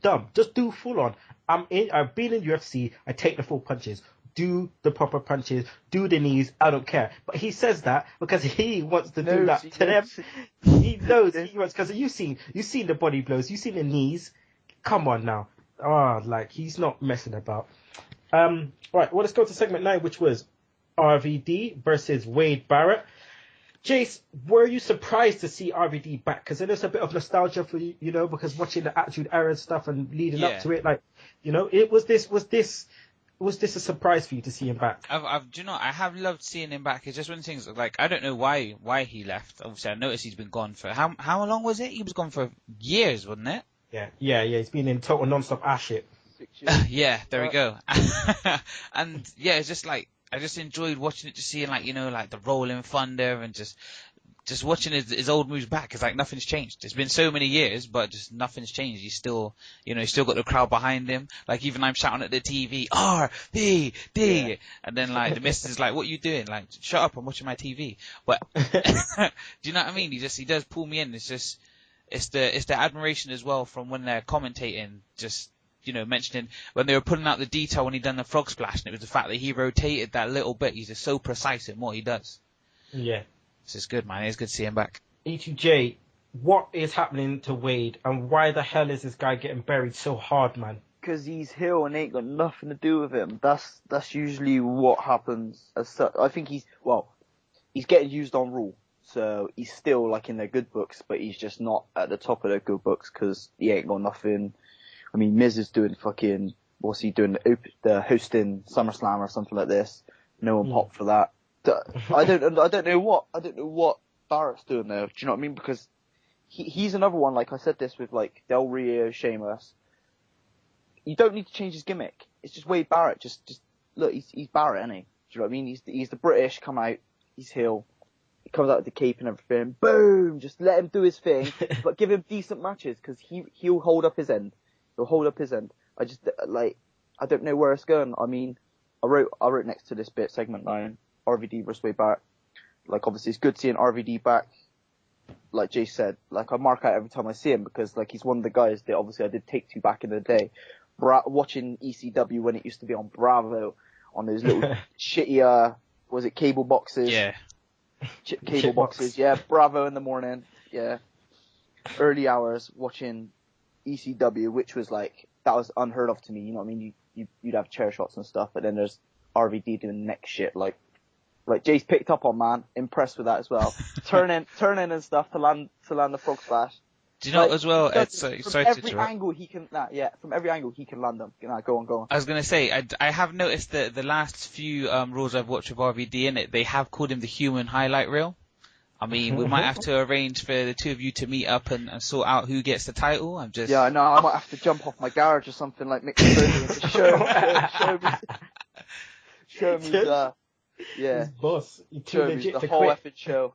dumb. Just do full on. I've been in UFC. I take the full punches. Do the proper punches, do the knees, I don't care. But he says that because he wants to do that to them. He knows he wants, because you've seen the body blows, you've seen the knees. Come on now. He's not messing about. Right, well, let's go to segment 9, which was RVD versus Wade Barrett. Jace, were you surprised to see RVD back? Because there's a bit of nostalgia for you, because watching the Attitude Era stuff and leading up to it, was this a surprise for you to see him back? I have loved seeing him back. It's just one of the things, like, I don't know why he left. Obviously, I noticed he's been gone for, how long was it? He was gone for years, wasn't it? Yeah, he's been in total non-stop ass shit. 6 years. Yeah, there we go. And yeah, it's just like, I just enjoyed watching it, just seeing like, like the Rolling Thunder and just watching his old moves back. It's like nothing's changed. It's been so many years, but just nothing's changed. He's still, he's still got the crowd behind him. Like, even I'm shouting at the TV, RVD! Yeah. And then like the missus is like, what are you doing? Like, shut up, I'm watching my TV. But, do you know what I mean? He does pull me in. It's just, it's the admiration as well from when they're commentating, just, mentioning when they were putting out the detail when he done the frog splash, and it was the fact that he rotated that little bit. He's just so precise in what he does. Yeah. This is good, man. It's good to see him back. E2J, what is happening to Wade, and why the hell is this guy getting buried so hard, man? Because he's heel and ain't got nothing to do with him. That's usually what happens. I think he's getting used on Raw, so he's still like in their good books, but he's just not at the top of their good books because he ain't got nothing. I mean, Miz is doing fucking, what's he doing? The hosting SummerSlam or something like this. No one popped for that. I don't know what Barrett's doing there. Do you know what I mean? Because he's another one. Like I said this with like Del Rio, Sheamus. You don't need to change his gimmick. It's just Wade Barrett. Just look, he's Barrett, isn't he? Do you know what I mean? He's the British come out. He's heel. He comes out with the cape and everything. Boom! Just let him do his thing, but give him decent matches because he'll hold up his end. He'll hold up his end. I don't know where it's going. I mean, I wrote next to this bit, segment 9, RVD versus Wade Barrett. Like, obviously, it's good seeing RVD back. Like Jay said, like, I mark out every time I see him because, like, he's one of the guys that obviously I did take to back in the day. Watching ECW when it used to be on Bravo, on those little shitty, was it cable boxes? Yeah. Cable boxes, yeah. Bravo in the morning, yeah. Early hours watching ECW, which was like, that was unheard of to me, you know what I mean? You'd have chair shots and stuff, but then there's RVD doing neck shit, like Jace picked up on, man. Impressed with that as well. Turning and stuff to land the frog splash. Do you know Like, as well? he does It's it from sorry to every interrupt. angle he can. From every angle he can land them. Go on. I was gonna say I have noticed that the last few Raws I've watched with RVD in it, they have called him the human highlight reel. I mean, we might have to arrange for the two of you to meet up and sort out who gets the title. I'm just Yeah, I know. I might have to jump off my garage or something like Mick Foley and just show me the His boss. You too show me legit the to whole quit. effing show.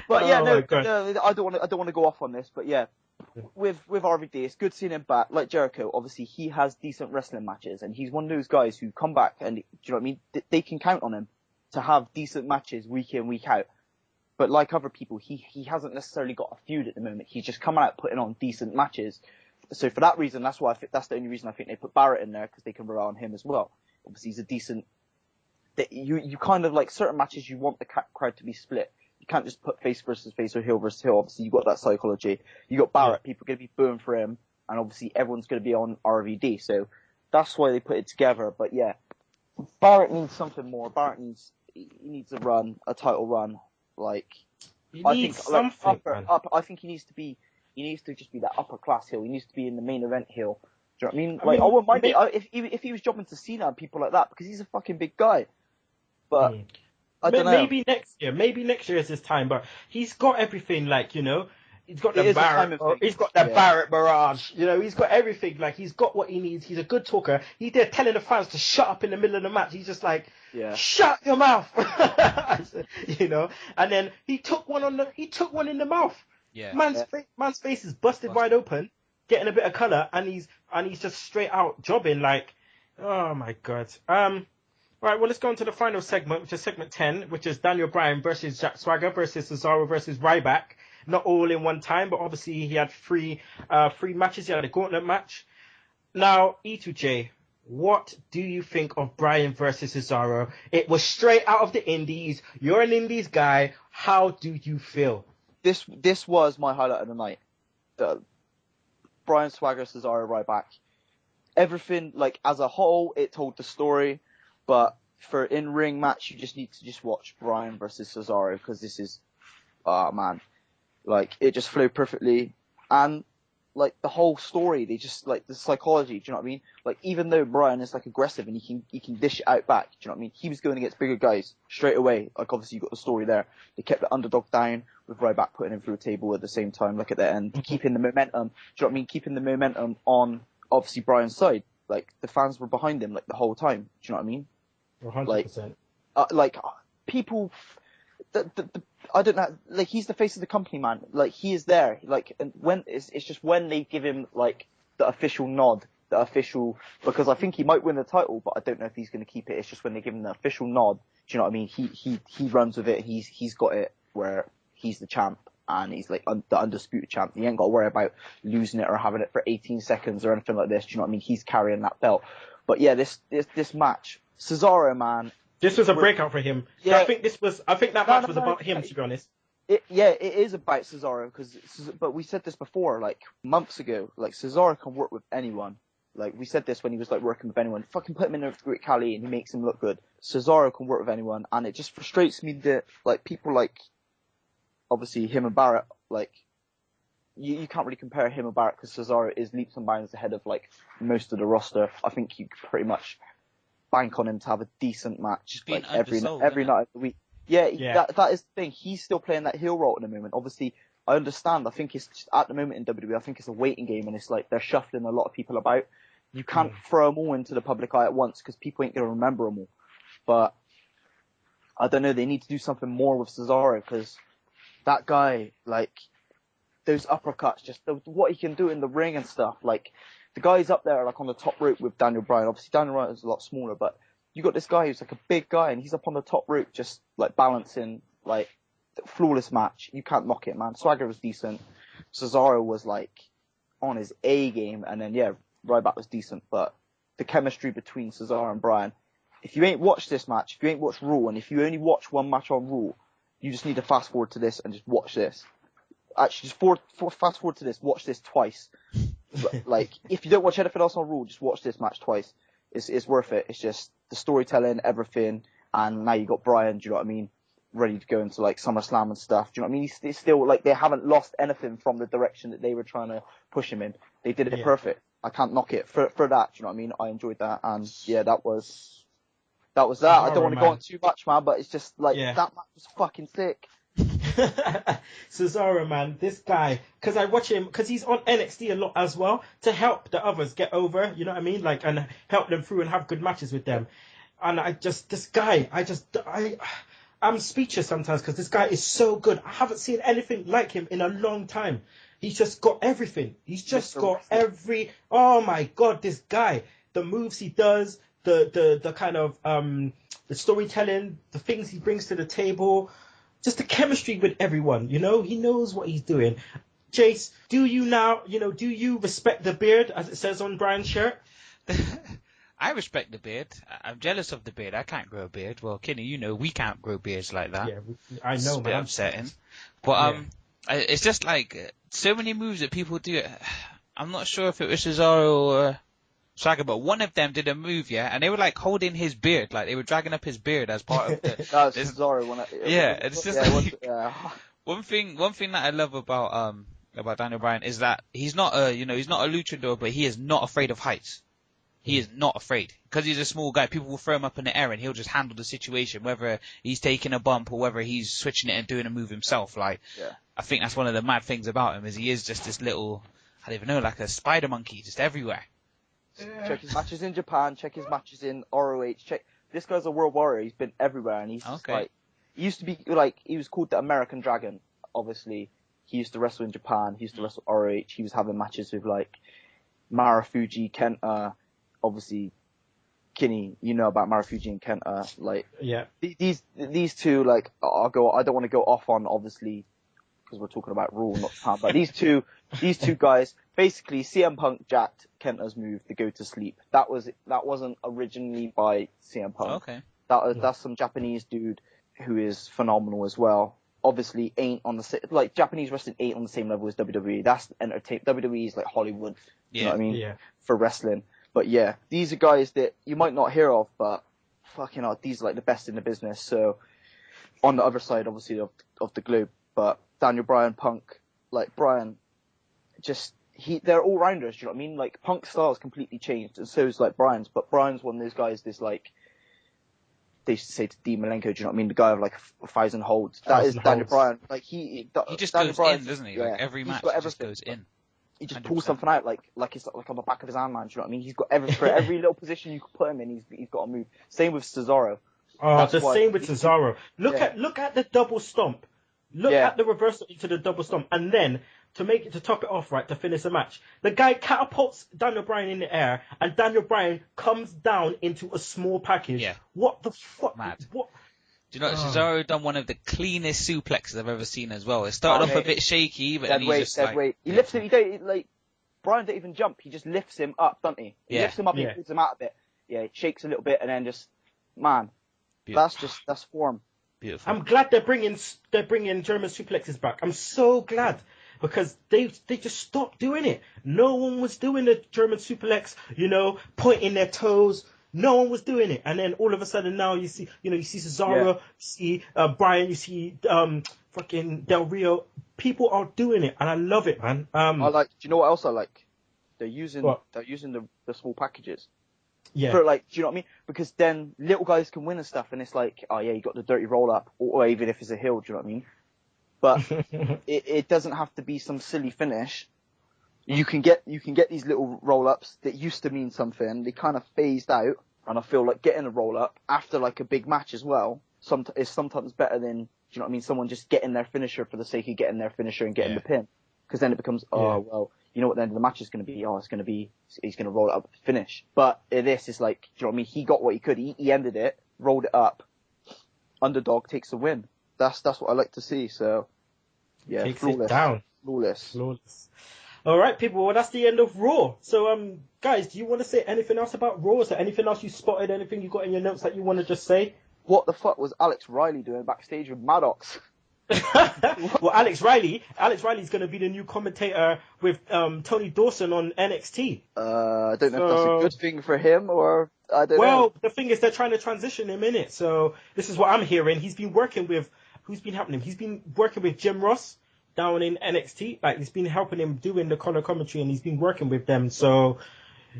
But yeah, Oh no, my God. I don't want to go off on this, but yeah, with RVD, it's good seeing him back. Like Jericho, obviously he has decent wrestling matches, and he's one of those guys who come back and do you know what I mean? They can count on him to have decent matches week in, week out. But like other people, he hasn't necessarily got a feud at the moment. He's just coming out putting on decent matches. So for that reason, that's why that's the only reason I think they put Barrett in there, because they can rely on him as well. Obviously, he's a decent. You kind of like certain matches you want the crowd to be split. You can't just put face versus face or heel versus heel. Obviously, you got that psychology. You got Barrett. People are going to be booing for him, and obviously everyone's going to be on RVD. So that's why they put it together. But yeah, Barrett needs something more. Barrett needs a run, a title run. Like He I needs think something, man. I think he needs to just be that upper class heel. He needs to be in the main event heel. Do you know what I mean? Like I wouldn't mind it if he was jobbing to Cena and people like that, because he's a fucking big guy. But I don't know. Maybe next year is his time, but he's got everything, like, you know, he's got the Barrett, he's got the Barrett barrage, you know, he's got everything, like, he's got what he needs. He's a good talker. He's there telling the fans to shut up in the middle of the match. He's just like, shut your mouth, you know. And then he took one in the mouth. yeah. Man's face is busted wide open, getting a bit of color, and he's just straight out jobbing, like, oh my God. Right, well, let's go on to the final segment, which is segment 10, which is Daniel Bryan versus Jack Swagger versus Cesaro versus Ryback. Not all in one time, but obviously he had three matches. He had a gauntlet match. Now, E2J, what do you think of Bryan versus Cesaro? It was straight out of the Indies. You're an Indies guy. How do you feel? This was my highlight of the night. The Bryan Swagger, Cesaro, Ryback. Everything, like, as a whole, it told the story. But for in-ring match, you just need to just watch Bryan versus Cesaro, because this is, man, like, it just flowed perfectly. And, like, the whole story, they just, like, the psychology, do you know what I mean? Like, even though Bryan is, like, aggressive and he can dish it out back, do you know what I mean? He was going against bigger guys straight away. Like, obviously you got the story there. They kept the underdog down with Ryback putting him through a table at the same time, like, at the end, keeping the momentum, do you know what I mean? Keeping the momentum on, obviously, Bryan's side. Like, the fans were behind him, like, the whole time, do you know what I mean? 100%. Like people, I don't know. Like, he's the face of the company, man. Like, he is there. Like, and when it's just when they give him, like, the official nod, because I think he might win the title, but I don't know if he's going to keep it. It's just when they give him the official nod. Do you know what I mean? He runs with it. He's got it where he's the champ and he's like the undisputed champ. He ain't got to worry about losing it or having it for 18 seconds or anything like this. Do you know what I mean? He's carrying that belt. But yeah, this match. Cesaro, man. This was a breakout for him. Yeah. So I think that match was about him, to be honest. It is about Cesaro, but we said this before, like, months ago. Like, Cesaro can work with anyone. Like, we said this when he was, like, working with anyone. Fucking put him in a Great Khali and he makes him look good. Cesaro can work with anyone, and it just frustrates me that, like, people like, obviously, him and Barrett, like, you can't really compare him and Barrett, because Cesaro is leaps and bounds ahead of, like, most of the roster. I think you could pretty much bank on him to have a decent match, like, every night of the week. Yeah. That is the thing. He's still playing that heel role at the moment. Obviously, I understand. I think it's just, at the moment in WWE, I think it's a waiting game, and it's like they're shuffling a lot of people about. You can't throw them all into the public eye at once, because people ain't going to remember them all. But I don't know. They need to do something more with Cesaro, because that guy, like, those uppercuts, just what he can do in the ring and stuff, like, the guys up there, like, on the top rope with Daniel Bryan. Obviously, Daniel Bryan is a lot smaller, but you got this guy who's like a big guy, and he's up on the top rope, just, like, balancing, like, flawless match. You can't knock it, man. Swagger was decent. Cesaro was, like, on his A game, and then, yeah, Ryback was decent, but the chemistry between Cesaro and Bryan, if you ain't watched this match, if you ain't watched Raw, and if you only watch one match on Raw, you just need to fast forward to this and just watch this. Actually, just fast forward to this, watch this twice. Like, if you don't watch anything else on Raw, just watch this match twice. It's worth it. It's just the storytelling, everything, and now you got Bryan. Do you know what I mean? ready to go into like SummerSlam and stuff. Do you know what I mean? He's still like they haven't lost anything from the direction that they were trying to push him in. They did it perfect. I can't knock it for that. Do you know what I mean? I enjoyed that, and yeah, that was that. I don't want to go on too much, man, but it's just like that match was fucking sick. Cesaro, man, this guy, because I watch him, because he's on NXT a lot as well, to help the others get over, you know what I mean? Like, and help them through and have good matches with them. And I'm speechless sometimes because this guy is so good. I haven't seen anything like him in a long time. He's just got everything. He's just got oh my God, this guy, the moves he does, the kind of, the storytelling, the things he brings to the table, just the chemistry with everyone, you know, he knows what he's doing. Jace, do you respect the beard as it says on Brian's shirt? I respect the beard. I'm jealous of the beard. I can't grow a beard. Well, Kinny, you know, we can't grow beards like that. Yeah, I know, it's a bit man. upsetting. But, it's just like, so many moves that people do. I'm not sure if it was Cesaro or Swagger, but one of them did a move, and they were like holding his beard, like they were dragging up his beard as part of the. That was Cesaro. It's just one thing that I love about Daniel Bryan is that he's not a luchador, but he is not afraid of heights. He is not afraid because he's a small guy. People will throw him up in the air and he'll just handle the situation, whether he's taking a bump or whether he's switching it and doing a move himself. I think that's one of the mad things about him is he is just this little, I don't even know, like a spider monkey, just everywhere. Check his matches in Japan. Check his matches in ROH. This guy's a world warrior. He's been everywhere, and he's just like he used to be like he was called the American Dragon. Obviously, he used to wrestle in Japan. He used to wrestle ROH. He was having matches with like Marufuji, Kenta. Obviously, Kinny, you know about Marufuji and Kenta. Like these two, like I don't want to go off on obviously because we're talking about Raw, not Japan. But these two guys. Basically, CM Punk jacked Kenta's move to go to sleep. That wasn't originally by CM Punk. Okay. That's some Japanese dude who is phenomenal as well. Obviously, ain't on the Japanese wrestling ain't on the same level as WWE. That's entertainment. WWE is like Hollywood. You know what I mean? Yeah. For wrestling. But yeah, these are guys that you might not hear of, but fucking hell, these are like the best in the business. So on the other side, obviously of the globe, but Daniel Bryan, Punk, like Bryan, just. They're all rounders, do you know what I mean? Like Punk's style's completely changed, and so is like Bryan's. But Bryan's one of those guys. This like they used to say to Dean Malenko, do you know what I mean? The guy of like 1,000 holds. That is Daniel Bryan. Like he just Daniel goes Bryan, in, doesn't he? Like every match, he just goes in. He just pulls something out like it's like on the back of his hand, man. Do you know what I mean? He's got every little position you could put him in. He's got a move. Same with Cesaro. Oh, same with Cesaro. Look at the double stomp. Look at the reversal into the double stomp, and then. To top it off, right, to finish the match. The guy catapults Daniel Bryan in the air, and Daniel Bryan comes down into a small package. Yeah. What the fuck? Mad. What? Do you know, Cesaro done one of the cleanest suplexes I've ever seen as well. It started off a bit shaky, but then he's just like... He lifts him, Bryan don't even jump, he just lifts him up, doesn't he? He lifts him up and pulls him out a bit. Yeah, he shakes a little bit and then just, man, that's form. Beautiful. I'm glad they're bringing German suplexes back. I'm so glad. Because they just stopped doing it. No one was doing the German suplex, pointing their toes. No one was doing it. And then all of a sudden now you see Cesaro, you see Bryan, you see fucking Del Rio. People are doing it, and I love it, man. Do you know what else I like? They're using the small packages. Yeah. For do you know what I mean? Because then little guys can win and stuff, and it's like, oh yeah, you got the dirty roll up, or even if it's a heel, do you know what I mean? But it doesn't have to be some silly finish. You can get these little roll ups that used to mean something. They kind of phased out, and I feel like getting a roll up after like a big match as well is sometimes better than, do you know what I mean? Someone just getting their finisher for the sake of getting their finisher and getting the pin, because then it becomes well, you know what the end of the match is going to be? Oh, it's going to be he's going to roll it up finish. But this is like, do you know what I mean? He got what he could. He ended it, rolled it up. Underdog takes the win. That's what I like to see. So, yeah, takes flawless. It down. Flawless. All right, people. Well, that's the end of Raw. So, guys, do you want to say anything else about Raw? Is there anything else you spotted? Anything you got in your notes that you want to just say? What the fuck was Alex Riley doing backstage with Maddox? Well, Alex Riley's going to be the new commentator with Tony Dawson on NXT. I don't know if that's a good thing for him or I don't know. Well, the thing is, they're trying to transition him in it. So this is what I'm hearing. He's been working with who's been helping him. He's been working with Jim Ross down in NXT. Like he's been helping him doing the color commentary, and he's been working with them. So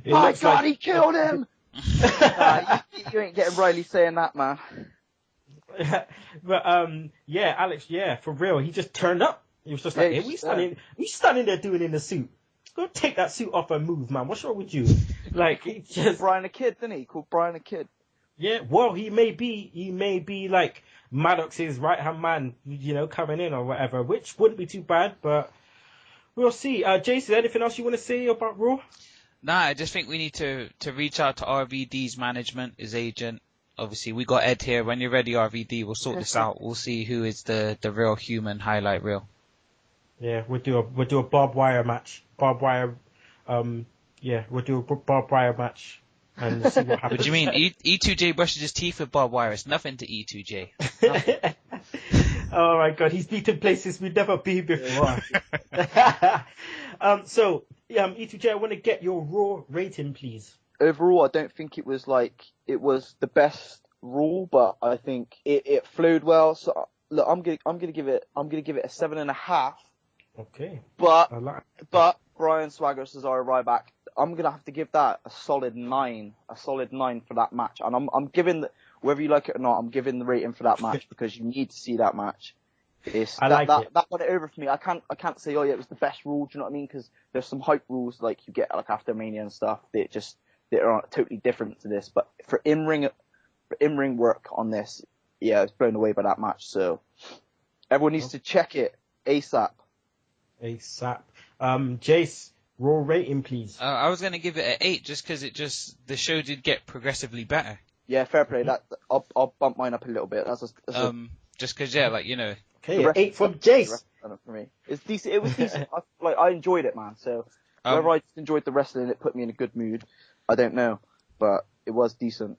it My looks God, like he killed him! You ain't getting Riley saying that, man. But yeah, Alex, yeah, for real. He just turned up. He was just like, Yeah, hey, we standing there doing in the suit. Go take that suit off and move, man. What's wrong with you? Like, he just Brian a Kid, didn't he? Called Brian a Kid. yeah. Well, he may be like Maddox's right hand man, coming in or whatever, which wouldn't be too bad. But we'll see. Jason, anything else you want to say about Raw? Nah, I just think we need to reach out to RVD's management, his agent. Obviously, we got Ed here. When you're ready, RVD, we'll sort this out. We'll see who is the real human highlight reel. Yeah, we'll do a barbed wire match. Barbed wire. We'll do a barbed wire match and see what happens. What do you mean? E2J brushes his teeth with barbed wire. It's nothing to E2J. Oh my God, he's beaten places we've never been before. E2J, I want to get your Raw rating, please. Overall, I don't think it was the best Raw, but I think it flowed well. So look, I'm gonna give it a 7.5. Okay. But I Brian Swagger, Cesaro, Ryback, I'm gonna have to give that a solid 9 for that match. And I'm giving whether you like it or not, I'm giving the rating for that match because you need to see that match. That won it over for me. I can't say, oh yeah, it was the best rule. Do you know what I mean? Because there's some hype rules like you get like after Mania and stuff that are totally different to this. But for in-ring work on this, yeah, I was blown away by that match. So everyone needs to check it ASAP. Jace, Raw rating, please. I was going to give it an 8 just because the show did get progressively better. Yeah, fair play. That I'll bump mine up a little bit. Just because, yeah, like, Okay, 8 from Jace. For me, it's decent. It was decent. I enjoyed it, man. So whether I just enjoyed the wrestling, it put me in a good mood. I don't know, but it was decent.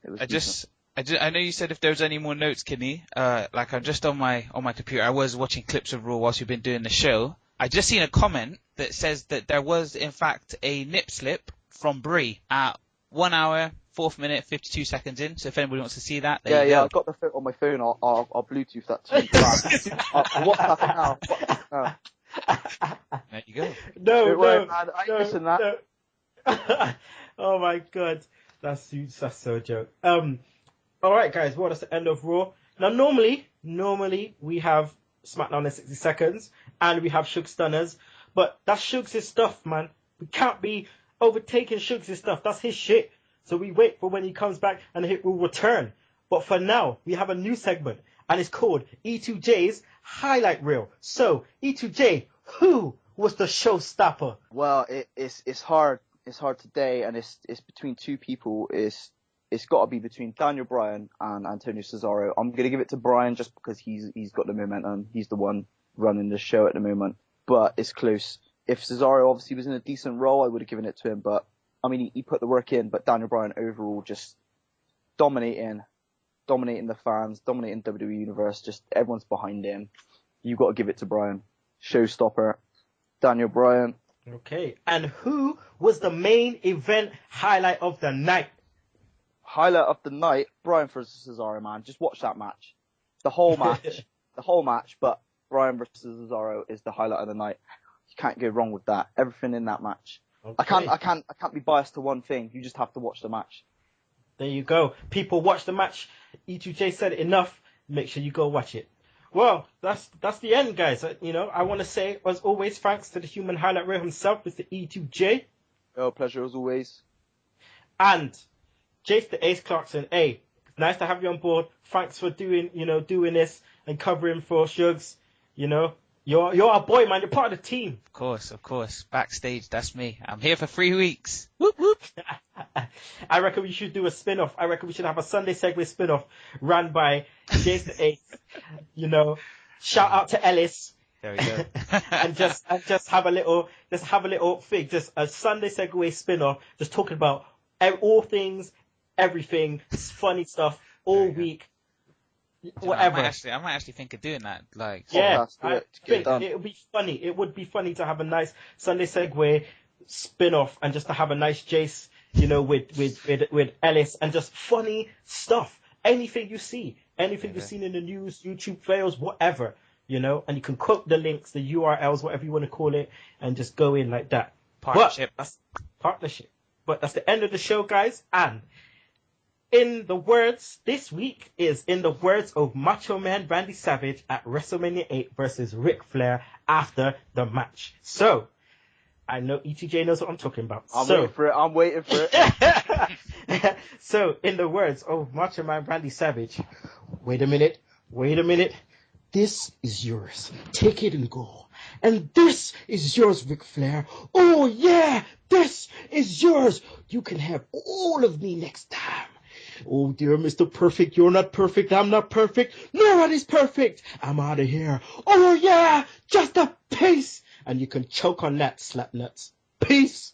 I know you said if there was any more notes, Kinny. Like I'm just on my computer. I was watching clips of Raw whilst you've been doing the show. I just seen a comment that says that there was in fact a nip slip from Brie at 1 hour, 4th minute, 52 seconds in. So if anybody wants to see that, there you go. I've got the photo on my phone. I'll Bluetooth that to you. WhatsApp it now. There you go. No, I listen that. No. Oh my God, that's so a joke. All right, guys. Well, that's the end of Raw. Now, normally we have SmackDown in 60 seconds, and we have Suge Stunners, but that's Suge's stuff, man. We can't be overtaking Suge's stuff. That's his shit. So we wait for when he comes back, and it will return. But for now, we have a new segment, and it's called E2J's Highlight Reel. So, E2J, who was the showstopper? Well, it's hard. It's hard today, and it's between two people. It's got to be between Daniel Bryan and Antonio Cesaro. I'm gonna give it to Bryan just because he's got the momentum. He's the one running the show at the moment. But it's close. If Cesaro obviously was in a decent role, I would have given it to him. But I mean, he put the work in. But Daniel Bryan overall just dominating the fans, dominating WWE Universe. Just everyone's behind him. You got to give it to Bryan. Showstopper, Daniel Bryan. Okay, and who was the main event highlight of the night? Highlight of the night, Bryan versus Cesaro, man. Just watch that match. The whole match, but Bryan versus Cesaro is the highlight of the night. You can't go wrong with that. Everything in that match. Okay. I can't be biased to one thing. You just have to watch the match. There you go. People watch the match. E2J said it enough. Make sure you go watch it. Well, that's the end, guys. I want to say, as always, thanks to the human highlight reel himself, Mr. E2J. Oh, pleasure as always. And Jace the Ace Clarkson. Hey, nice to have you on board. Thanks for doing this and covering for Sugs. You're our boy, man. You're part of the team. Of course. Backstage, that's me. I'm here for 3 weeks. Whoop, whoop. I reckon we should do a spin-off. I reckon we should have a Sunday Segue spin-off run by Jace the Ace. Shout out to Ellis. There we go. and just have a little thing, just a Sunday Segue spin-off, just talking about all things, everything, funny stuff all week. whatever. I might actually think of doing that. Like, Yeah, Podcast, do I it, get it think done. it would be funny. It would be funny to have a nice Sunday Segue spin-off and just to have a nice Jace, you know, with Ellis and just funny stuff. Anything you see, anything you've seen in the news, YouTube fails, whatever, you know, and you can quote the links, the URLs, whatever you want to call it, and just go in like that. partnership. But that's partnership. But that's the end of the show, guys. And in the words of Macho Man Randy Savage at WrestleMania 8 versus Ric Flair after the match. So, I know E2J knows what I'm talking about. I'm waiting for it. So, in the words of Macho Man Randy Savage, wait a minute. This is yours. Take it and go. And this is yours, Ric Flair. Oh yeah, this is yours. You can have all of me next time. Oh dear Mr. Perfect, you're not perfect, I'm not perfect, nobody's perfect. I'm out of here. Oh yeah, just a piece. And you can choke on that, slap nuts. Peace.